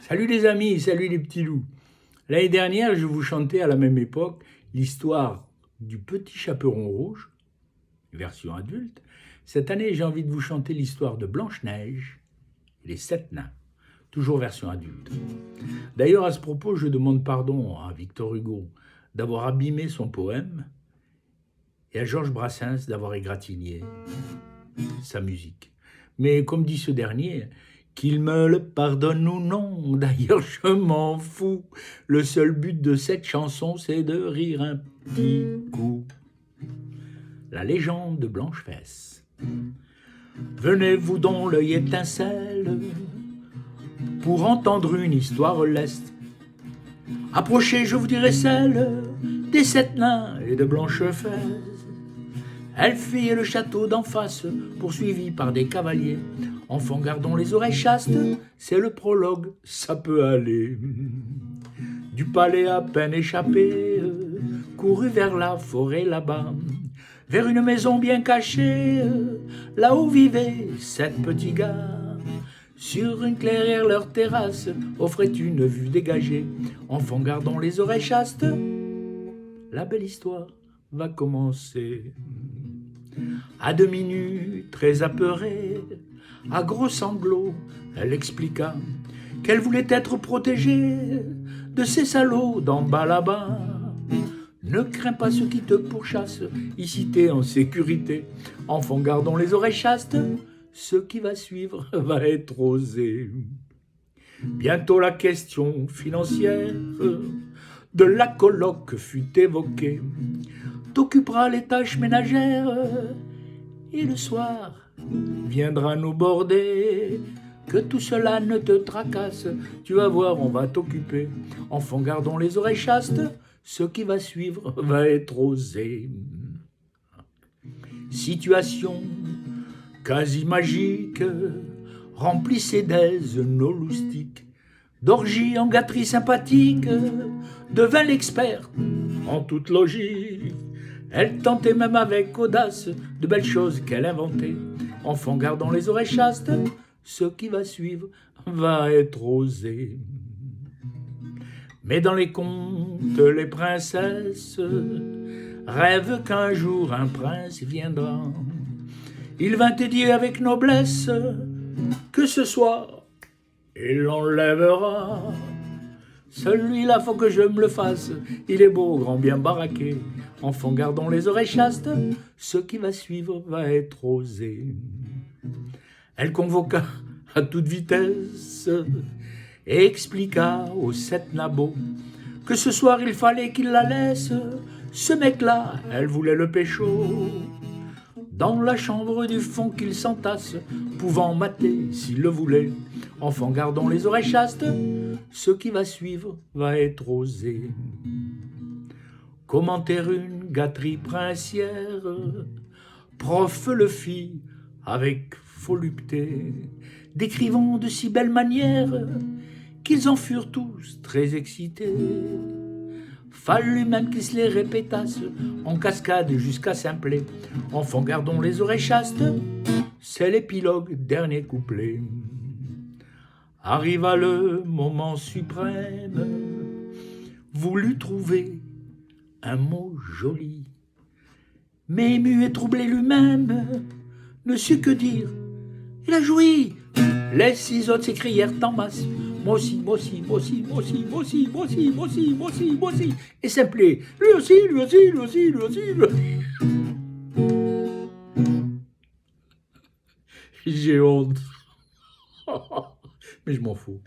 Salut les amis, salut les petits loups. L'année dernière, je vous chantais à la même époque l'histoire du petit chaperon rouge, version adulte. Cette année, j'ai envie de vous chanter l'histoire de Blanche-Neige et les 7 nains, toujours version adulte. D'ailleurs, à ce propos, je demande pardon à Victor Hugo d'avoir abîmé son poème et à Georges Brassens d'avoir égratigné sa musique. Mais comme dit ce dernier, qu'il me le pardonne ou non, d'ailleurs je m'en fous. Le seul but de cette chanson, c'est de rire un petit coup. La légende de Blanche-Fesse. Venez-vous dont l'œil étincelle pour entendre une histoire leste. Approchez, je vous dirai celle des 7 nains et de Blanche-Fesse. Elle fuyait le château d'en face, poursuivie par des cavaliers. Enfants, gardons les oreilles chastes, c'est le prologue, ça peut aller. Du palais à peine échappé, couru vers la forêt là-bas, vers une maison bien cachée, là où vivaient 7 petits gars. Sur une clairière, leur terrasse offrait une vue dégagée. Enfants, gardons les oreilles chastes, la belle histoire va commencer. À demi nue, très apeurée, à gros sanglots, elle expliqua qu'elle voulait être protégée de ces salauds d'en bas là-bas. Ne crains pas ceux qui te pourchassent, ici t'es en sécurité. Enfants, gardons les oreilles chastes, ce qui va suivre va être osé. Bientôt la question financière de la coloc fut évoquée. T'occuperas les tâches ménagères et le soir viendra nous border. Que tout cela ne te tracasse, tu vas voir, on va t'occuper. Enfants, gardons les oreilles chastes, ce qui va suivre va être osé. Situation quasi magique, remplissez d'aise nos loustiques. D'orgie en gâterie sympathique, devint l'expert en toute logique. Elle tentait même avec audace de belles choses qu'elle inventait. Enfants, gardons les oreilles chastes, ce qui va suivre va être osé. Mais dans les contes, les princesses rêvent qu'un jour un prince viendra. Il vint te dire avec noblesse que ce soir il l'enlèvera. Celui-là, faut que je me le fasse. Il est beau, grand, bien baraqué. Enfants, gardons les oreilles chastes. Ce qui va suivre va être osé. Elle convoqua à toute vitesse et expliqua aux 7 nabots que ce soir il fallait qu'il la laisse. Ce mec-là, elle voulait le pécho. Dans la chambre du fond qu'il s'entasse, pouvant mater s'il le voulait. Enfants, gardons les oreilles chastes, ce qui va suivre va être osé. Commenter une gâterie princière, prof le fit avec volupté, décrivant de si belle manière qu'ils en furent tous très excités. Fallut même qu'ils se les répétassent en cascade jusqu'à Simplet. Enfants, gardons les oreilles chastes, c'est l'épilogue, dernier couplet. Arriva le moment suprême, voulut trouver un mot joli, mais ému et troublé lui-même, ne sut que dire. Il a joui. Les 6 autres s'écrièrent en masse. Moi aussi, moi aussi, moi aussi, moi aussi, moi aussi, moi aussi, moi aussi, moi aussi, moi aussi. Et Simplet, lui aussi, lui aussi, lui aussi, lui aussi, lui aussi. J'ai honte. Mais je m'en fous.